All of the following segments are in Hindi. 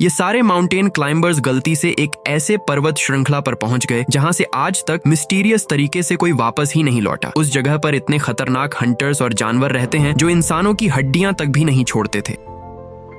ये सारे माउंटेन क्लाइंबर्स गलती से एक ऐसे पर्वत श्रृंखला पर पहुंच गए जहां से आज तक मिस्टीरियस तरीके से कोई वापस ही नहीं लौटा। उस जगह पर इतने खतरनाक हंटर्स और जानवर रहते हैं जो इंसानों की हड्डियां तक भी नहीं छोड़ते थे।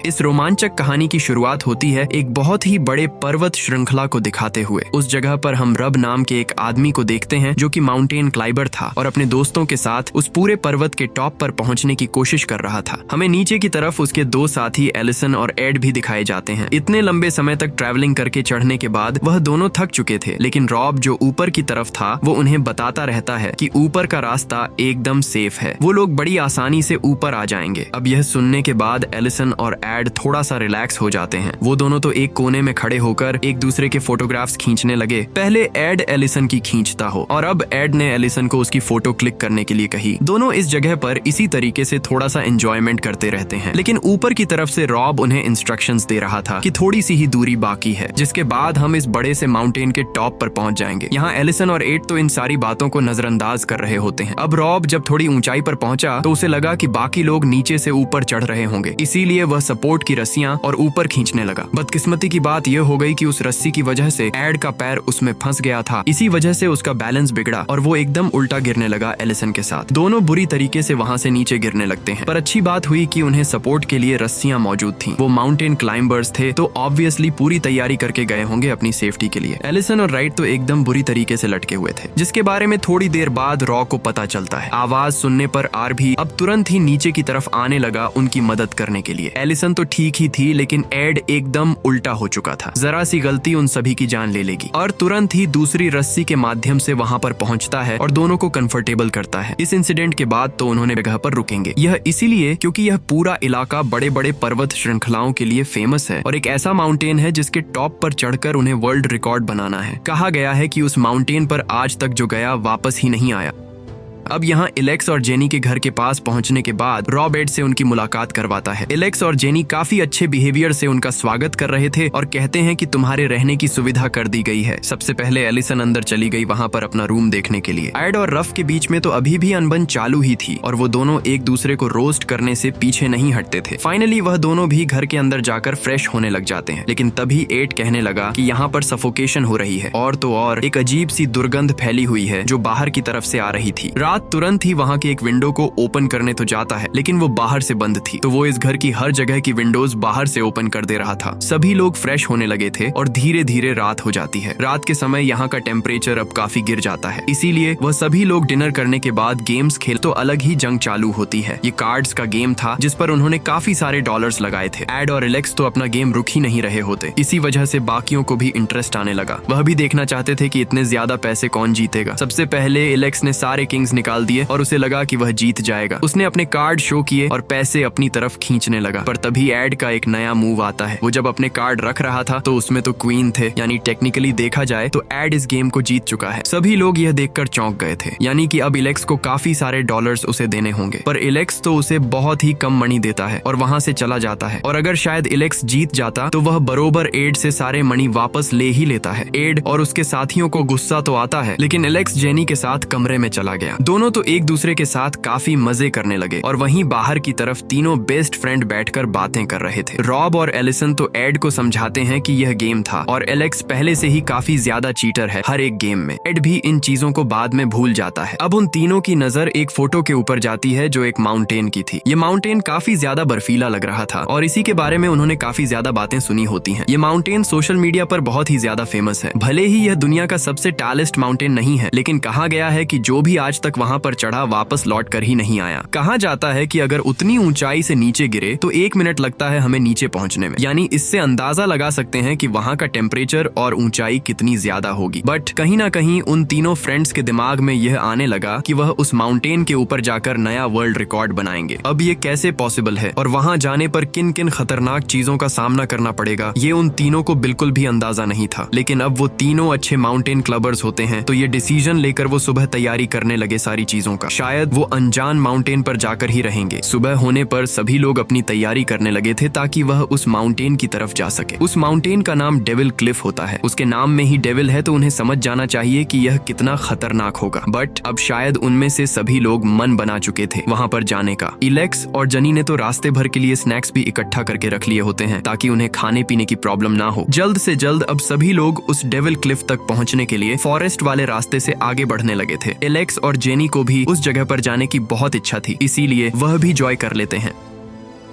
इस रोमांचक कहानी की शुरुआत होती है एक बहुत ही बड़े पर्वत श्रृंखला को दिखाते हुए। उस जगह पर हम रब नाम के एक आदमी को देखते हैं जो कि माउंटेन क्लाइंबर था और अपने दोस्तों के साथ उस पूरे पर्वत के टॉप पर पहुंचने की कोशिश कर रहा था। हमें नीचे की तरफ उसके दो साथी एलिसन और एड भी दिखाए जाते हैं। इतने लंबे समय तक ट्रैवलिंग करके चढ़ने के बाद वह दोनों थक चुके थे, लेकिन रॉब जो ऊपर की तरफ था वो उन्हें बताता रहता है कि ऊपर का रास्ता एकदम सेफ है, वो लोग बड़ी आसानी से ऊपर आ जाएंगे। अब यह सुनने के बाद एलिसन और एड थोड़ा सा रिलैक्स हो जाते हैं। वो दोनों तो एक कोने में खड़े होकर एक दूसरे के फोटोग्राफ्स खींचने लगे। पहले एड एलिसन की खींचता हो और अब एड ने एलिसन को उसकी फोटो क्लिक करने के लिए कही। दोनों इस जगह पर इसी तरीके से थोड़ा सा एंजॉयमेंट करते रहते हैं, लेकिन ऊपर की तरफ से रॉब उन्हें इंस्ट्रक्शंस दे रहा था कि थोड़ी सी ही दूरी बाकी है, जिसके बाद हम इस बड़े से माउंटेन के टॉप पर पहुंच जाएंगे। यहाँ एलिसन और एड तो इन सारी बातों को नजरअंदाज कर रहे होते हैं। अब रॉब जब थोड़ी ऊंचाई पर पहुंचा तो उसे लगा कि बाकी लोग नीचे से ऊपर चढ़ रहे होंगे, इसीलिए वह सपोर्ट की रस्सियां और ऊपर खींचने लगा। बदकिस्मती की बात यह हो गई कि उस रस्सी की वजह से एड का पैर उसमें फंस गया था। इसी वजह से उसका बैलेंस बिगड़ा और वो एकदम उल्टा गिरने लगा एलिसन के साथ। दोनों बुरी तरीके से वहां से नीचे गिरने लगते हैं, पर अच्छी बात हुई कि उन्हें सपोर्ट के लिए रस्सियां मौजूद थीं। वो माउंटेन क्लाइंबर्स थे तो ऑब्वियसली पूरी तैयारी करके गए होंगे अपनी सेफ्टी के लिए। एलिसन और राइट तो एकदम बुरी तरीके से लटके हुए थे, जिसके बारे में थोड़ी देर बाद रॉ को पता चलता है। आवाज सुनने पर आर भी अब तुरंत ही नीचे की तरफ आने लगा उनकी मदद करने के लिए। एलिसन तो ठीक ही थी, लेकिन एड एकदम उल्टा हो चुका था। जरा सी गलती उन सभी की जान ले लेगी। और तुरंत ही दूसरी रस्सी के माध्यम से वहां पर पहुंचता है और दोनों को कंफर्टेबल करता है। इस इंसिडेंट के बाद तो उन्होंने जगह पर रुकेंगे। यह इसीलिए क्योंकि यह पूरा इलाका बड़े बड़े पर्वत श्रृंखलाओं के लिए फेमस है और एक ऐसा माउंटेन है जिसके टॉप पर चढ़कर उन्हें वर्ल्ड रिकॉर्ड बनाना है। कहा गया है कि उस माउंटेन पर आज तक जो गया वापस ही नहीं आया। अब यहाँ एलेक्स और जेनी के घर के पास पहुंचने के बाद रॉब एड से उनकी मुलाकात करवाता है। एलेक्स और जेनी काफी अच्छे बिहेवियर से उनका स्वागत कर रहे थे और कहते हैं कि तुम्हारे रहने की सुविधा कर दी गई है। सबसे पहले एलिसन अंदर चली गई वहाँ पर अपना रूम देखने के लिए। एड और रफ के बीच में तो अभी भी अनबन चालू ही थी और वो दोनों एक दूसरे को रोस्ट करने से पीछे नहीं हटते थे। फाइनली वह दोनों भी घर के अंदर जाकर फ्रेश होने लग जाते हैं, लेकिन तभी एड कहने लगा कि यहाँ पर सफोकेशन हो रही है और तो और एक अजीब सी दुर्गंध फैली हुई है जो बाहर की तरफ से आ रही थी। तुरंत ही वहां के एक विंडो को ओपन करने तो जाता है, लेकिन वो बाहर से बंद थी, तो वो इस घर की हर जगह की विंडोज बाहर से ओपन कर दे रहा था। सभी लोग फ्रेश होने लगे थे और धीरे धीरे रात हो जाती है। रात के समय यहाँ का टेम्परेचर अब काफी गिर जाता है, इसीलिए वह सभी लोग डिनर करने के बाद गेम्स खेल तो अलग ही जंग चालू होती है। ये कार्ड्स का गेम था जिस पर उन्होंने काफी सारे डॉलर्स लगाए थे। एड और एलेक्स तो अपना गेम रुक ही नहीं रहे होते, इसी वजह से बाकियों को भी इंटरेस्ट आने लगा। वह भी देखना चाहते थे कि इतने ज्यादा पैसे कौन जीतेगा। सबसे पहले एलेक्स ने सारे किंग्स निकाल दिए और उसे लगा कि वह जीत जाएगा। उसने अपने कार्ड शो किए और पैसे अपनी तरफ खींचने लगा, पर तभी एड का एक नया मूव आता है। वो जब अपने कार्ड रख रहा था तो उसमें तो क्वीन थे, यानी टेक्निकली देखा जाए तो एड इस गेम को जीत चुका है। सभी लोग यह देखकर चौंक गए थे, यानी कि अब एलेक्स को काफी सारे डॉलर्स उसे देने होंगे, पर एलेक्स तो उसे बहुत ही कम मनी देता है और वहां से चला जाता है। और अगर शायद एलेक्स जीत जाता तो वह बरोबर एड से सारे मनी वापस ले ही लेता है। एड और उसके साथियों को गुस्सा तो आता है, लेकिन एलेक्स जेनी के साथ कमरे में चला गया। दोनों तो एक दूसरे के साथ काफी मजे करने लगे और वहीं बाहर की तरफ तीनों बेस्ट फ्रेंड बैठकर बातें कर रहे थे। रॉब और एलिसन तो एड को समझाते हैं कि यह गेम था और एलेक्स पहले से ही काफी ज्यादा चीटर है हर एक गेम में। एड भी इन चीजों को बाद में भूल जाता है। अब उन तीनों की नजर एक फोटो के ऊपर जाती है जो एक माउंटेन की थी। ये माउंटेन काफी ज्यादा बर्फीला लग रहा था और इसी के बारे में उन्होंने काफी ज्यादा बातें सुनी होती हैं। ये माउंटेन सोशल मीडिया पर बहुत ही ज्यादा फेमस है। भले ही यह दुनिया का सबसे टॉलेस्ट माउंटेन नहीं है, लेकिन कहा गया है कि जो भी आज तक वहां पर चढ़ा वापस लौट कर ही नहीं आया। कहा जाता है कि अगर उतनी ऊंचाई से नीचे गिरे तो 1 मिनट लगता है हमें नीचे पहुंचने में, यानी इससे अंदाजा लगा सकते हैं कि वहां का टेम्परेचर और ऊंचाई कितनी ज्यादा होगी। बट कहीं ना कहीं उन तीनों फ्रेंड्स के दिमाग में यह आने लगा कि वह उस माउंटेन के ऊपर जाकर नया वर्ल्ड रिकॉर्ड बनाएंगे। अब ये कैसे पॉसिबल है और वहां जाने पर किन किन खतरनाक चीजों का सामना करना पड़ेगा, ये उन तीनों को बिल्कुल भी अंदाजा नहीं था। लेकिन अब वो तीनों अच्छे माउंटेन क्लबर्स होते हैं, तो ये डिसीजन लेकर वो सुबह तैयारी करने लगे सारी चीजों का। शायद वो अनजान माउंटेन पर जाकर ही रहेंगे। सुबह होने पर सभी लोग अपनी तैयारी करने लगे थे ताकि वह उस माउंटेन की तरफ जा सके। उस माउंटेन का नाम डेविल क्लिफ होता है। उसके नाम में ही डेविल है तो उन्हें समझ जाना चाहिए कि यह कितना खतरनाक होगा। बट अब शायद उनमें से सभी लोग मन बना चुके थे वहां पर जाने का। इलेक्स और जनी ने तो रास्ते भर के लिए स्नैक्स भी इकट्ठा करके रख लिए होते हैं ताकि उन्हें खाने पीने की प्रॉब्लम ना हो। जल्द से जल्द अब सभी लोग उस डेविल क्लिफ तक पहुंचने के लिए फॉरेस्ट वाले रास्ते से आगे बढ़ने लगे थे। इलेक्स और जेनी को भी उस जगह पर जाने की बहुत इच्छा थी, इसीलिए वह भी जॉय कर लेते हैं।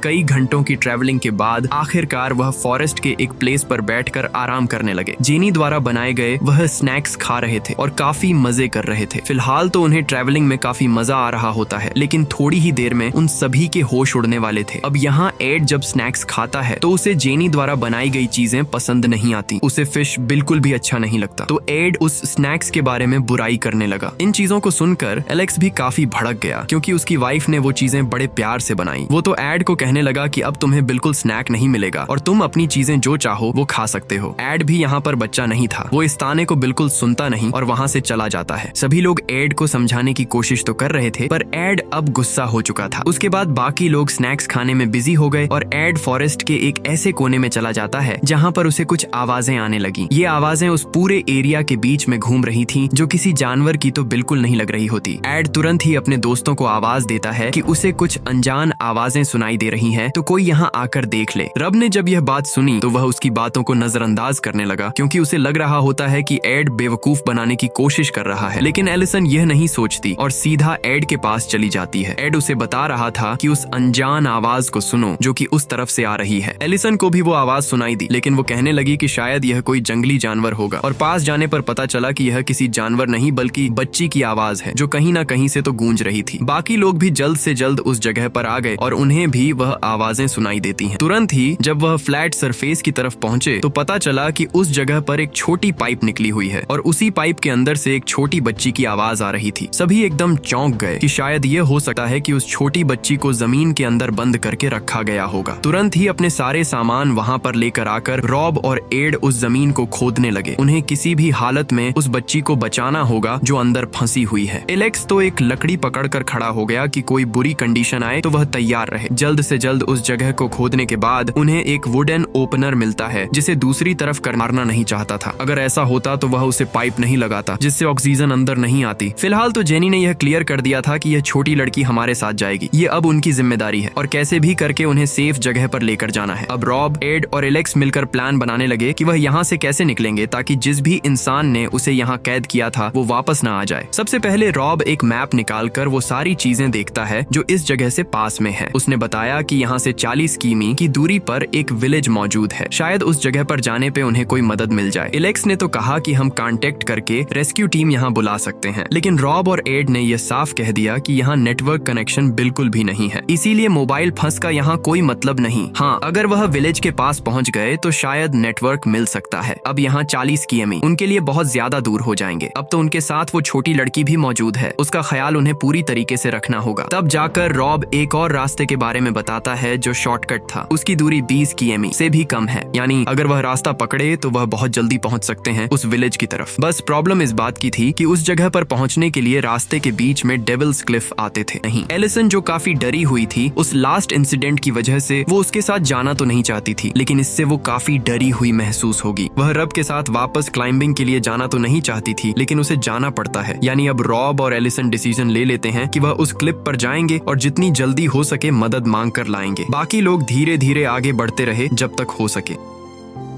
कई घंटों की ट्रैवलिंग के बाद आखिरकार वह फॉरेस्ट के एक प्लेस पर बैठकर आराम करने लगे। जेनी द्वारा बनाए गए वह स्नैक्स खा रहे थे और काफी मजे कर रहे थे। फिलहाल तो उन्हें ट्रैवलिंग में काफी मजा आ रहा होता है, लेकिन थोड़ी ही देर में उन सभी के होश उड़ने वाले थे। अब यहाँ एड जब स्नैक्स खाता है तो उसे जेनी द्वारा बनाई गई चीजें पसंद नहीं आती। उसे फिश बिल्कुल भी अच्छा नहीं लगता, तो एड उस स्नैक्स के बारे में बुराई करने लगा। इन चीजों को सुनकर एलेक्स भी काफी भड़क गया, क्योंकि उसकी वाइफ ने वो चीजें बड़े प्यार से बनाई। वो तो एड को कहने लगा कि अब तुम्हें बिल्कुल स्नैक नहीं मिलेगा और तुम अपनी चीजें जो चाहो वो खा सकते हो। एड भी यहाँ पर बच्चा नहीं था, वो इस ताने को बिल्कुल सुनता नहीं और वहाँ से चला जाता है। सभी लोग एड को समझाने की कोशिश तो कर रहे थे, पर एड अब गुस्सा हो चुका था। उसके बाद बाकी लोग स्नैक्स खाने में बिजी हो गए और एड फॉरेस्ट के एक ऐसे कोने में चला जाता है जहाँ पर उसे कुछ आवाजें आने लगी। ये आवाजें उस पूरे एरिया के बीच में घूम रही थी, जो किसी जानवर की तो बिल्कुल नहीं लग रही होती। एड तुरंत ही अपने दोस्तों को आवाज देता है कि उसे कुछ अनजान आवाजें सुनाई दे रही हैं, तो कोई यहाँ आकर देख ले। रब ने जब यह बात सुनी तो वह उसकी बातों को नजरअंदाज करने लगा, क्योंकि उसे लग रहा होता है कि एड बेवकूफ बनाने की कोशिश कर रहा है। लेकिन एलिसन यह नहीं सोचती और सीधा एड के पास चली जाती है। एड उसे बता रहा था कि उस अनजान आवाज को सुनो जो कि उस तरफ से आ रही है। एलिसन को भी वो आवाज सुनाई दी, लेकिन वो कहने लगी कि शायद यह कोई जंगली जानवर होगा, और पास जाने पर पता चला कि यह किसी जानवर नहीं बल्कि बच्ची की आवाज है, जो कहीं ना कहीं से तो गूंज रही थी। बाकी लोग भी जल्द से जल्द उस जगह पर आ गए और उन्हें भी वह आवाजें सुनाई देती हैं। तुरंत ही जब वह फ्लैट सरफेस की तरफ पहुंचे तो पता चला कि उस जगह पर एक छोटी पाइप निकली हुई है और उसी पाइप के अंदर से एक छोटी बच्ची की आवाज आ रही थी। सभी एकदम चौंक गए कि शायद ये हो सकता है कि उस छोटी बच्ची को जमीन के अंदर बंद करके रखा गया होगा। तुरंत ही अपने सारे सामान वहां पर लेकर आकर रॉब और एड उस जमीन को खोदने लगे। उन्हें किसी भी हालत में उस बच्ची को बचाना होगा जो अंदर फंसी हुई है। एलेक्स तो एक लकड़ी पकड़कर खड़ा हो गया कि कोई बुरी कंडीशन आए तो वह तैयार रहे। जल्द से जल्द उस जगह को खोदने के बाद उन्हें एक वुडन ओपनर मिलता है, जिसे दूसरी तरफ कर मारना नहीं चाहता था। अगर ऐसा होता तो वह उसे पाइप नहीं लगाता, जिससे ऑक्सीजन अंदर नहीं आती। फिलहाल तो जेनी ने यह क्लियर कर दिया था कि यह छोटी लड़की हमारे साथ जाएगी, ये अब उनकी जिम्मेदारी है और कैसे भी करके उन्हें सेफ जगह पर लेकर जाना है। अब रॉब, एड और एलेक्स मिलकर प्लान बनाने लगे कि वह यहाँ से कैसे निकलेंगे ताकि जिस भी इंसान ने उसे यहाँ कैद किया था वो वापस ना आ जाए। सबसे पहले रॉब एक मैप निकालकर वो सारी चीजें देखता है जो इस जगह से पास में है। उसने बताया कि यहाँ से 40 किमी की दूरी पर एक विलेज मौजूद है, शायद उस जगह पर जाने पे उन्हें कोई मदद मिल जाए। एलेक्स ने तो कहा कि हम कांटेक्ट करके रेस्क्यू टीम यहाँ बुला सकते हैं, लेकिन रॉब और एड ने यह साफ कह दिया कि यहाँ नेटवर्क कनेक्शन बिल्कुल भी नहीं है, इसीलिए मोबाइल फंस का यहाँ कोई मतलब नहीं। हाँ, अगर वह विलेज के पास पहुँच गए तो शायद नेटवर्क मिल सकता है। अब यहाँ 40 किमी उनके लिए बहुत ज्यादा दूर हो जाएंगे। अब तो उनके साथ वो छोटी लड़की भी मौजूद है, उसका ख्याल उन्हें पूरी तरीके से रखना होगा। तब जाकर रॉब एक और रास्ते के बारे में बताता है जो शॉर्टकट था। उसकी दूरी 20 किमी से भी कम है, यानी अगर वह रास्ता पकड़े तो वह बहुत जल्दी पहुंच सकते हैं उस विलेज की तरफ। बस प्रॉब्लम इस बात की थी कि उस जगह पर पहुंचने के लिए रास्ते के बीच में डेविल्स क्लिफ आते थे। नहीं, एलिसन जो काफी डरी हुई थी उस लास्ट इंसिडेंट की वजह से, वो उसके साथ जाना तो नहीं चाहती थी, लेकिन इससे वो काफी डरी हुई महसूस होगी। वह रब के साथ वापस क्लाइंबिंग के लिए जाना तो नहीं चाहती थी, लेकिन उसे जाना पड़ता है। यानी अब रॉब और एलिसन डिसीजन ले लेते हैं कि वह उस क्लिप पर जाएंगे और जितनी जल्दी हो सके मदद मांग कर लाएंगे। बाकी लोग धीरे धीरे आगे बढ़ते रहे जब तक हो सके।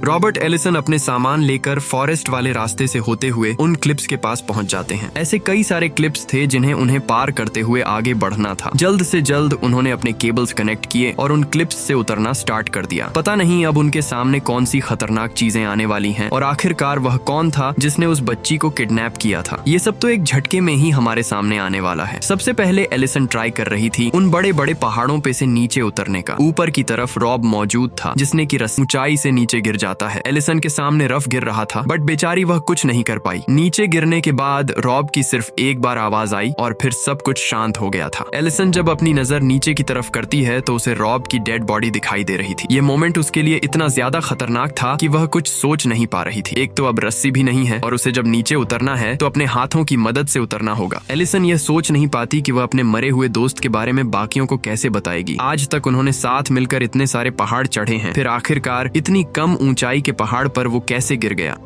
रॉबर्ट एलिसन अपने सामान लेकर फॉरेस्ट वाले रास्ते से होते हुए उन क्लिप्स के पास पहुंच जाते हैं। ऐसे कई सारे क्लिप्स थे जिन्हें उन्हें पार करते हुए आगे बढ़ना था। जल्द से जल्द उन्होंने अपने केबल्स कनेक्ट किए और उन क्लिप्स से उतरना स्टार्ट कर दिया। पता नहीं अब उनके सामने कौन सी खतरनाक चीजें आने वाली हैं और आखिरकार वह कौन था जिसने उस बच्ची को किडनैप किया था। ये सब तो एक झटके में ही हमारे सामने आने वाला है। सबसे पहले एलिसन ट्राई कर रही थी उन बड़े बड़े पहाड़ों पे से नीचे उतरने का। ऊपर की तरफ रॉब मौजूद था जिसने की ऊंचाई से नीचे गिर जाता जाता है। एलिसन के सामने रफ गिर रहा था, बट बेचारी वह कुछ नहीं कर पाई। नीचे गिरने के बाद रॉब की सिर्फ एक बार आवाज आई और फिर सब कुछ शांत हो गया था। एलिसन जब अपनी नजर नीचे की तरफ करती है तो उसे रॉब की डेड बॉडी दिखाई दे रही थी। ये मोमेंट उसके लिए इतना ज्यादा खतरनाक था कि वह कुछ सोच नहीं पा रही थी। एक तो अब रस्सी भी नहीं है और उसे जब नीचे उतरना है तो अपने हाथों की मदद से उतरना होगा। एलिसन यह सोच नहीं पाती कि वह अपने मरे हुए दोस्त के बारे में बाकियों को कैसे बताएगी। आज तक उन्होंने साथ मिलकर इतने सारे पहाड़ चढ़े हैं, फिर आखिरकार इतनी कम ऊंचाई के पहाड़ पर वो कैसे गिर गया।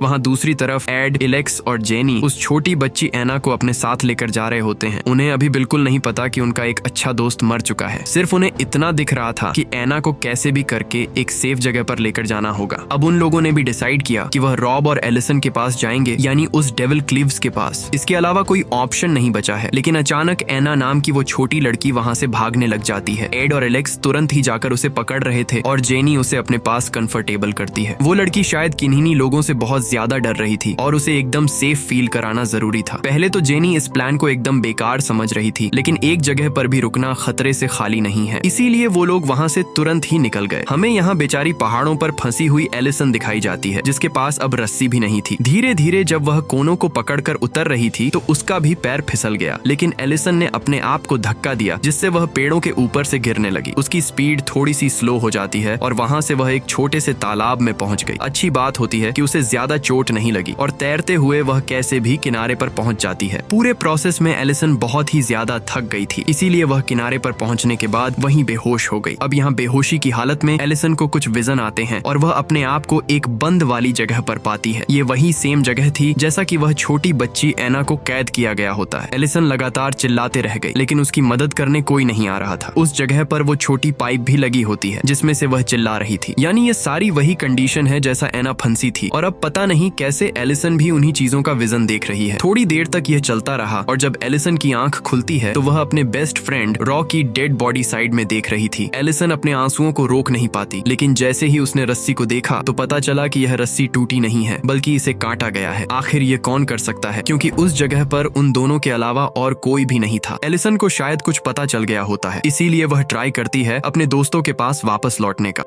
वहाँ दूसरी तरफ एड, एलेक्स और जेनी उस छोटी बच्ची एना को अपने साथ लेकर जा रहे होते हैं। उन्हें अभी बिल्कुल नहीं पता कि उनका एक अच्छा दोस्त मर चुका है। सिर्फ उन्हें इतना दिख रहा था कि एना को कैसे भी करके एक सेफ जगह पर लेकर जाना होगा। अब उन लोगों ने भी डिसाइड किया कि वह रॉब और एलिसन के पास जाएंगे, यानी उस डेविल क्लीव्स के पास। इसके अलावा कोई ऑप्शन नहीं बचा है। लेकिन अचानक एना नाम की वो छोटी लड़की वहाँ से भागने लग जाती है। एड और एलेक्स तुरंत ही जाकर उसे पकड़ रहे थे और जेनी उसे अपने पास कंफर्टेबल करती है। वो लड़की शायद किन्हीं लोगों से बहुत ज्यादा डर रही थी और उसे एकदम सेफ फील कराना जरूरी था। पहले तो जेनी इस प्लान को एकदम बेकार समझ रही थी, लेकिन एक जगह पर भी रुकना खतरे से खाली नहीं है, इसीलिए वो लोग वहाँ से तुरंत ही निकल गए। हमें यहाँ बेचारी पहाड़ों पर फंसी हुई एलिसन दिखाई जाती है, जिसके पास अब रस्सी भी नहीं थी। धीरे धीरे जब वह कोनों को पकड़कर उतर रही थी तो उसका भी पैर फिसल गया, लेकिन एलिसन ने अपने आप को धक्का दिया, जिससे वह पेड़ों के ऊपर से गिरने लगी। उसकी स्पीड थोड़ी सी स्लो हो जाती है और वहाँ से वह एक छोटे से तालाब में पहुंच गई। अच्छी बात होती है कि उसे ज्यादा चोट नहीं लगी और तैरते हुए वह कैसे भी किनारे पर पहुंच जाती है। पूरे प्रोसेस में एलिसन बहुत ही ज्यादा थक गई थी, इसीलिए वह किनारे पर पहुंचने के बाद वहीं बेहोश हो गई। अब यहाँ बेहोशी की हालत में एलिसन को कुछ विजन आते हैं और वह अपने आप को एक बंद वाली जगह पर पाती है। ये वही सेम जगह थी जैसा कि वह छोटी बच्ची एना को कैद किया गया होता है। एलिसन लगातार चिल्लाते रह गई, लेकिन उसकी मदद करने कोई नहीं आ रहा था। उस जगह पर वो छोटी पाइप भी लगी होती है जिसमें से वह चिल्ला रही थी। यानी ये सारी वही कंडीशन है जैसा एना फंसी थी, और अब पता नहीं कैसे एलिसन भी उन्हीं चीजों का विजन देख रही है। थोड़ी देर तक यह चलता रहा और जब एलिसन की आंख खुलती है तो वह अपने बेस्ट फ्रेंड रॉ की डेड बॉडी साइड में देख रही थी। एलिसन अपने आंसुओं को रोक नहीं पाती, लेकिन जैसे ही उसने रस्सी को देखा तो पता चला कि यह रस्सी टूटी नहीं है, बल्कि इसे काटा गया है। आखिर ये कौन कर सकता है, क्योंकि उस जगह पर उन दोनों के अलावा और कोई भी नहीं था। एलिसन को शायद कुछ पता चल गया होता है, इसीलिए वह ट्राई करती है अपने दोस्तों के पास वापस लौटने का।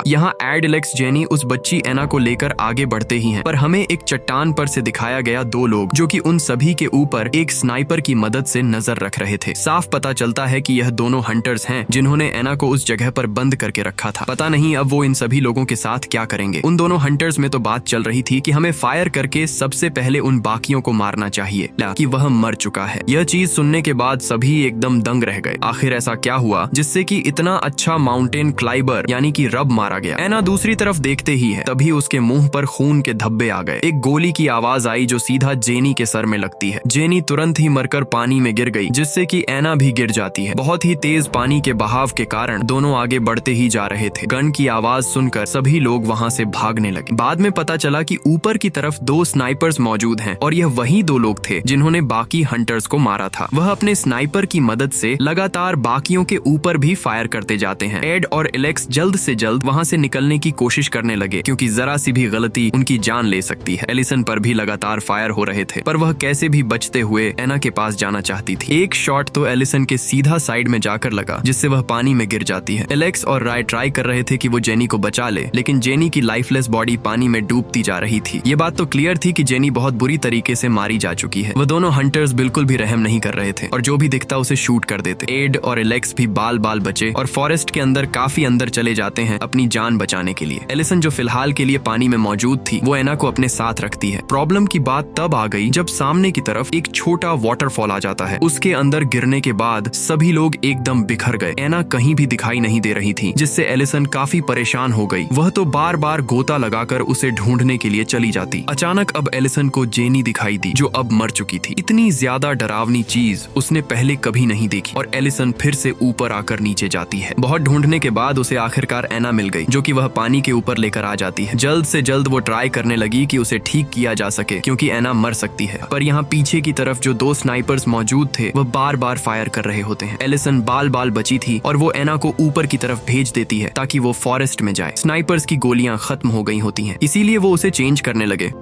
यहाँ एड, एलेक्स, जेनी उस बच्ची एना को लेकर आगे बढ़ते ही हैं, पर हमें एक चट्टान पर से दिखाया गया दो लोग जो कि उन सभी के ऊपर एक स्नाइपर की मदद से नजर रख रहे थे। साफ पता चलता है कि यह दोनों हंटर्स हैं जिन्होंने एना को उस जगह पर बंद करके रखा था। पता नहीं अब वो इन सभी लोगों के साथ क्या करेंगे। उन दोनों हंटर्स में तो बात चल रही थी कि हमें फायर करके सबसे पहले उन बाकियों को मारना चाहिए कि वह मर चुका है। यह चीज सुनने के बाद सभी एकदम दंग रह गए। आखिर ऐसा क्या हुआ जिससे कि इतना अच्छा माउंटेन क्लाइबर यानी कि रब मारा गया। एना दूसरी तरफ देखते ही है तभी उसके मुंह पर खून के धब्बे आ गए। एक गोली की आवाज आई जो सीधा जेनी के सर में लगती है। जेनी तुरंत ही मरकर पानी में गिर गई, जिससे कि एना भी गिर जाती है। बहुत ही तेज पानी के बहाव के कारण दोनों आगे बढ़ते ही जा रहे थे। गन की आवाज सुनकर सभी लोग वहां से भागने लगे। बाद में पता चला कि ऊपर की तरफ दो स्नाइपर्स मौजूद हैं और यह वही दो लोग थे जिन्होंने बाकी हंटर्स को मारा था। वह अपने स्नाइपर की मदद से लगातार बाकियों के ऊपर भी फायर करते जाते हैं। एड और एलेक्स जल्द से जल्द वहां से निकलने की कोशिश करने लगे, क्योंकि जरा सी भी गलती उनकी जान ले सकती है। एलिसन पर भी लगातार फायर हो रहे थे, पर वह कैसे भी बचते हुए एना के पास जाना चाहती थी। एक शॉट तो एलिसन के सीधा साइड में जाकर लगा, जिससे वह पानी में गिर जाती है। एलेक्स और राय ट्राई कर रहे थे कि वो जेनी को बचा ले, लेकिन जेनी की लाइफलेस बॉडी पानी में डूबती जा रही थी। ये बात तो क्लियर थी कि जेनी बहुत बुरी तरीके से मारी जा चुकी है। वह दोनों हंटर्स बिल्कुल भी रहम नहीं कर रहे थे और जो भी दिखता उसे शूट कर देते। एड और एलेक्स भी बाल बाल बचे और फॉरेस्ट के अंदर काफी अंदर चले जाते हैं अपनी जान बचाने के लिए। एलिसन जो फिलहाल के लिए पानी में मौजूद थी वो एना को अपने साथ रखती है। प्रॉब्लम की बात तब आ गई जब सामने की तरफ एक छोटा वाटरफॉल आ जाता है। उसके अंदर गिरने के बाद सभी लोग एकदम बिखर गए। एना कहीं भी दिखाई नहीं दे रही थी, जिससे एलिसन काफी परेशान हो गई। वह तो बार बार गोता लगाकर उसे ढूंढने के लिए चली जाती। अचानक अब एलिसन को जेनी दिखाई दी, जो अब मर चुकी थी। इतनी ज्यादा डरावनी चीज उसने पहले कभी नहीं देखी और एलिसन फिर से ऊपर आकर नीचे जाती है। बहुत ढूंढने के बाद उसे आखिरकार एना मिल गई, जो कि वह पानी के ऊपर लेकर आ जाती है। जल्द से जल्द वो ट्राई करने लगी कि उसे ठीक किया जा सके, क्योंकि एना मर सकती है। पर यहाँ पीछे की तरफ जो दो स्नाइपर्स मौजूद थे वह बार बार फायर कर रहे होते हैं। एलिसन बाल बाल बची थी और वो एना को ऊपर की तरफ भेज देती है ताकि वो फॉरेस्ट में जाए। स्नाइपर्स की गोलियां खत्म हो गई होती हैं, इसीलिए वो उसे चेंज करने लगे।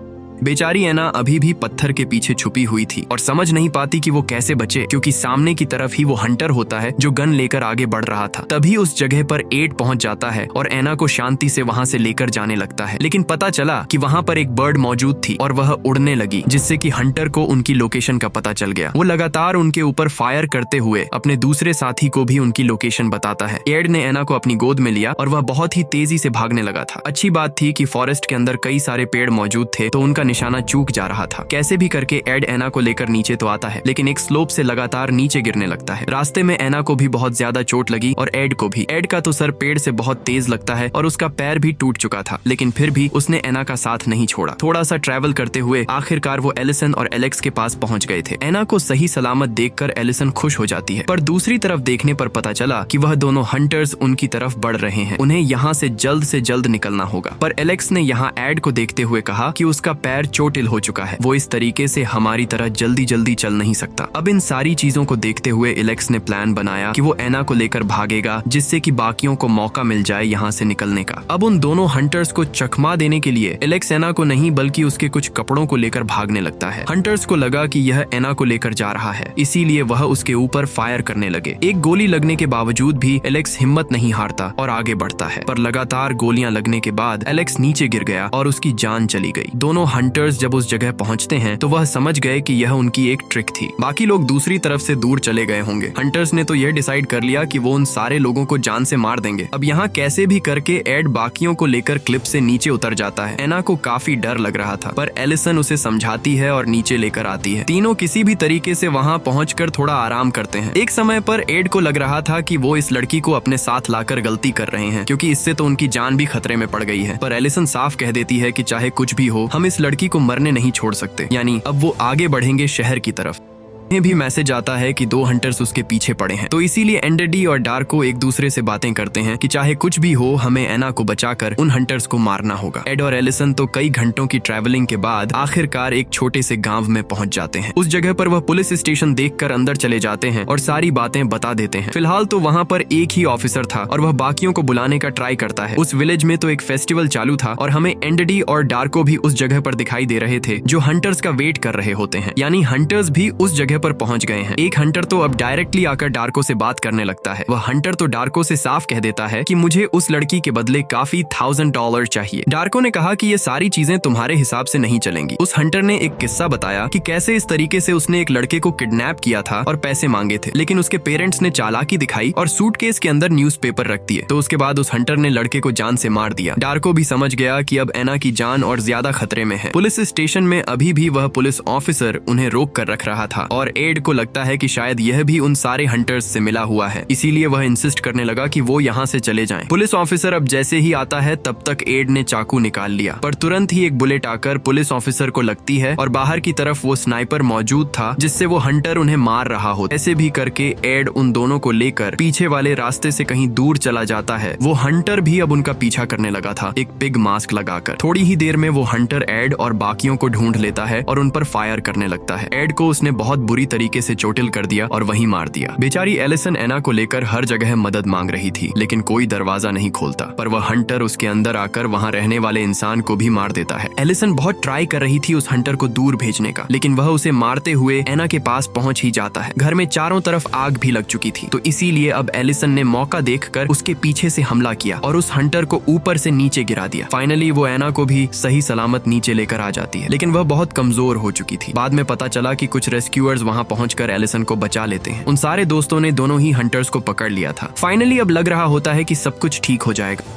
बेचारी एना अभी भी पत्थर के पीछे छुपी हुई थी और समझ नहीं पाती कि वो कैसे बचे, क्योंकि सामने की तरफ ही वो हंटर होता है जो गन लेकर आगे बढ़ रहा था। तभी उस जगह पर एड पहुंच जाता है और एना को शांति से वहां से लेकर जाने लगता है। लेकिन पता चला कि वहां पर एक बर्ड मौजूद थी और वह उड़ने लगी, जिससे कि हंटर को उनकी लोकेशन का पता चल गया। वो लगातार उनके ऊपर फायर करते हुए अपने दूसरे साथी को भी उनकी लोकेशन बताता है। एड ने एना को अपनी गोद में लिया और वह बहुत ही तेजी से भागने लगा था। अच्छी बात थी कि फॉरेस्ट के अंदर कई सारे पेड़ मौजूद थे, तो उनका निशाना चूक जा रहा था। कैसे भी करके एड एना को लेकर नीचे तो आता है, लेकिन एक स्लोप से लगातार नीचे गिरने लगता है। रास्ते में एना को भी बहुत ज्यादा चोट लगी और एड को भी। एड का तो सर पेड़ से बहुत तेज लगता है और उसका पैर भी टूट चुका था, लेकिन फिर भी उसने एना का साथ नहीं छोड़ा। थोड़ा सा ट्रैवल करते हुए आखिरकार वो एलिसन और एलेक्स के पास पहुंच गए थे। एना को सही सलामत देखकर एलिसन खुश हो जाती है, पर दूसरी तरफ देखने पर पता चला कि वह दोनों हंटर्स उनकी तरफ बढ़ रहे हैं। उन्हें यहाँ से जल्द निकलना होगा। पर एलेक्स ने यहाँ एड को देखते हुए कहा कि उसका पैर चोटिल हो चुका है, वो इस तरीके से हमारी तरह जल्दी चल नहीं सकता। अब इन सारी चीजों को देखते हुए एलेक्स ने प्लान बनाया कि वो एना को लेकर भागेगा, जिससे कि बाकियों को मौका मिल जाए यहाँ से निकलने का। अब उन दोनों हंटर्स को चकमा देने के लिए एलेक्स एना को नहीं बल्कि उसके कुछ कपड़ों को लेकर भागने लगता है। हंटर्स को लगा कि यह एना को लेकर जा रहा है, इसीलिए वह उसके ऊपर फायर करने लगे। एक गोली लगने के बावजूद भी एलेक्स हिम्मत नहीं हारता और आगे बढ़ता है, पर लगातार गोलियां लगने के बाद एलेक्स नीचे गिर गया और उसकी जान चली गई। दोनों हंटर्स जब उस जगह पहुंचते हैं तो वह समझ गए कि यह उनकी एक ट्रिक थी। बाकी लोग दूसरी तरफ से दूर चले गए होंगे। हंटर्स ने तो यह डिसाइड कर लिया कि वो उन सारे लोगों को जान से मार देंगे। अब यहाँ कैसे भी करके एड बाकियों को लेकर क्लिप से नीचे उतर जाता है। एना को काफी डर लग रहा था, पर एलिसन उसे समझाती है और नीचे लेकर आती है। तीनों किसी भी तरीके से वहाँ पहुंचकर थोड़ा आराम करते हैं। एक समय पर एड को लग रहा था कि वो इस लड़की को अपने साथ लाकर गलती कर रहे हैं, क्योंकि इससे तो उनकी जान भी खतरे में पड़ गई है। पर एलिसन साफ कह देती है कि चाहे कुछ भी हो, हम इस लड़की को मरने नहीं छोड़ सकते। यानी अब वो आगे बढ़ेंगे शहर की तरफ। उन्हें भी मैसेज आता है कि दो हंटर्स उसके पीछे पड़े हैं, तो इसीलिए एंडरडी और डार्को एक दूसरे से बातें करते हैं कि चाहे कुछ भी हो, हमें एना को बचाकर उन हंटर्स को मारना होगा। एड और एलिसन तो कई घंटों की ट्रैवलिंग के बाद आखिरकार एक छोटे से गांव में पहुंच जाते हैं। उस जगह पर वह पुलिस स्टेशन देखकर अंदर चले जाते हैं और सारी बातें बता देते हैं। फिलहाल तो वहाँ पर एक ही ऑफिसर था और वह बाकियों को बुलाने का ट्राई करता है। उस विलेज में तो एक फेस्टिवल चालू था और हमें एंडरडी और डार्को भी उस जगह पर दिखाई दे रहे थे, जो हंटर्स का वेट कर रहे होते हैं। यानी हंटर्स भी उस जगह पर पहुंच गए हैं। एक हंटर तो अब डायरेक्टली आकर डार्को से बात करने लगता है। वह हंटर तो डार्को से साफ कह देता है कि मुझे उस लड़की के बदले काफी $1000 चाहिए। डार्को ने कहा कि ये सारी चीजें तुम्हारे हिसाब से नहीं चलेंगी। उस हंटर ने एक किस्सा बताया कि कैसे इस तरीके से उसने एक लड़के को किडनैप किया था और पैसे मांगे थे, लेकिन उसके पेरेंट्स ने चालाकी दिखाई और सूटकेस के अंदर न्यूज़पेपर रख दिए। तो उसके बाद उस हंटर ने लड़के को जान से मार दिया। डार्को भी समझ गया कि अब एना की जान और ज्यादा खतरे में है। पुलिस स्टेशन में अभी भी वह पुलिस ऑफिसर उन्हें रोक कर रख रहा था और एड को लगता है कि शायद यह भी उन सारे हंटर्स से मिला हुआ है, इसीलिए वह इंसिस्ट करने लगा कि वो यहाँ से चले जाएं। पुलिस ऑफिसर अब जैसे ही आता है तब तक एड ने चाकू निकाल लिया, पर तुरंत ही एक बुलेट आकर पुलिस ऑफिसर को लगती है और बाहर की तरफ वो स्नाइपर मौजूद था, जिससे वो हंटर उन्हें मार रहा हो। ऐसे भी करके एड उन दोनों को लेकर पीछे वाले रास्ते से कहीं दूर चला जाता है। वो हंटर भी अब उनका पीछा करने लगा था, एक पिग मास्क लगाकर। थोड़ी ही देर में वो हंटर एड और बाकियों को ढूंढ लेता है और उन पर फायर करने लगता है। एड को उसने बहुत बुरी तरीके से चोटिल कर दिया और वहीं मार दिया। बेचारी एलिसन एना को लेकर हर जगह मदद मांग रही थी, लेकिन कोई दरवाजा नहीं खोलता, पर वह हंटर उसके अंदर आकर वहां रहने वाले इंसान को भी मार देता है। एलिसन बहुत ट्राई कर रही थी उस हंटर को दूर भेजने का, लेकिन वह उसे मारते हुए एना के पास पहुंच ही जाता है। घर में चारों तरफ आग भी लग चुकी थी, तो इसीलिए अब एलिसन ने मौका देखकर उसके पीछे से हमला किया और उस हंटर को ऊपर से नीचे गिरा दिया। फाइनली वो एना को भी सही सलामत नीचे लेकर आ जाती है, लेकिन वह बहुत कमजोर हो चुकी थी। बाद में पता चला कि कुछ रेस्क्यूअर्स वहां पहुंचकर एलिसन को बचा लेते हैं। उन सारे दोस्तों ने दोनों ही हंटर्स को पकड़ लिया था। फाइनली अब लग रहा होता है कि सब कुछ ठीक हो जाएगा।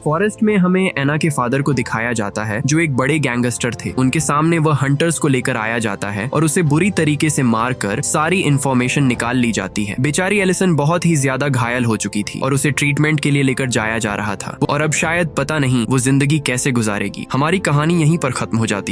फॉरेस्ट में हमें एना के फादर को दिखाया जाता है, जो एक बड़े गैंगस्टर थे। उनके सामने वह हंटर्स को लेकर आया जाता है और उसे बुरी तरीके से मारकर सारी इंफॉर्मेशन निकाल ली जाती है। बेचारी एलिसन बहुत ही ज्यादा घायल हो चुकी थी और उसे ट्रीटमेंट के लिए लेकर जाया जा रहा था, और अब शायद पता नहीं वो जिंदगी कैसे गुजारेगी। हमारी कहानी यहीं पर खत्म हो जाती है।